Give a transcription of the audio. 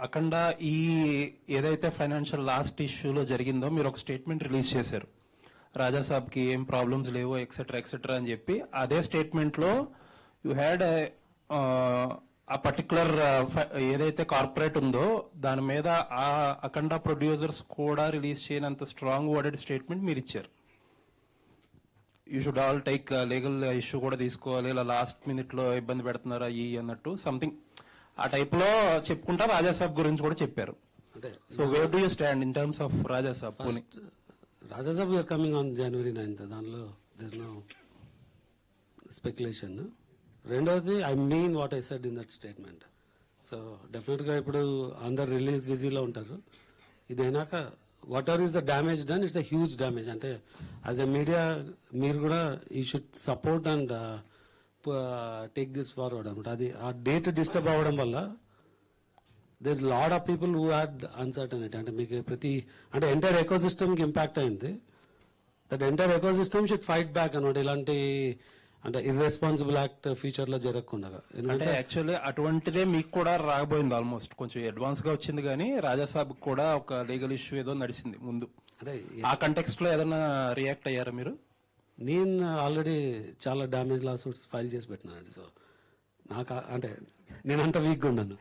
అఖండ ఈ ఏదైతే financial last ఇష్యూలో జరిగిందో మీరు ఒక స్టేట్మెంట్ రిలీజ్ చేశారు. రాజాసాబ్కి ఏం ప్రాబ్లమ్స్ లేవు ఎక్సెట్రా ఎక్సెట్రా అని చెప్పి అదే స్టేట్మెంట్లో యూ హ్యాడ్ ఆ పర్టికులర్ ఏదైతే కార్పొరేట్ ఉందో దాని మీద ఆ అఖండ ప్రొడ్యూసర్స్ కూడా రిలీజ్ చేయనంత స్ట్రాంగ్ వర్డెడ్ స్టేట్మెంట్ మీరు ఇచ్చారు. You should all take legal issue కూడా తీసుకోవాలి, ఇలా లాస్ట్ మినిట్ లో ఇబ్బంది పెడుతున్నారు అయ్యి అన్నట్టు సంథింగ్ ఆ టైప్ లో చెప్పుకుంటా రాజాసాబ్ గురించి కూడా చెప్పారు. So where do you stand in terms of Rajasaab? Rajasaab we are coming on January 9th. దానిలో దిస్ నో స్పెక్యులేషన్. రెండవది I mean what I said in that statement. So డెఫినెట్గా ఇప్పుడు అందరు రిలీజ్ బిజీలో ఉంటారు. ఇది అయినాక whatever is the damage done, it's a huge damage. అంటే యాజ్ ఎ మీడియా మీరు కూడా you should support and take this forward అనమాట. అది ఆ డేట్ డిస్టర్బ్ అవ్వడం వల్ల there's lot of people who had uncertainty. అంటే మీకు అంటే ఎంటైర్ ఎకోసిస్టమ్కి ఇంపాక్ట్ అయింది. That entire ecosystem should fight back అనమాట. ఇలాంటి అంటే ఇర్రెస్పాన్సిబుల్ యాక్ట్ ఫ్యూచర్ లో జరగకుండా. ఎందుకంటే యాక్చువల్లీ అటువంటిదే మీకు కూడా రాబోయింది, ఆల్మోస్ట్ కొంచెం అడ్వాన్స్ గా వచ్చింది. కానీ రాజాసాబ్ కూడా ఒక లీగల్ ఇష్యూ ఏదో నడిచింది ముందు. అంటే ఆ కంటెక్స్ట్ లో ఏదైనా రియాక్ట్ అయ్యారా మీరు? నేను ఆల్రెడీ చాలా డ్యామేజ్ లా సూట్స్ ఫైల్ చేసి పెట్టినానండి. సో నాకు అంటే నేను అంత వీక్గా ఉన్నాను.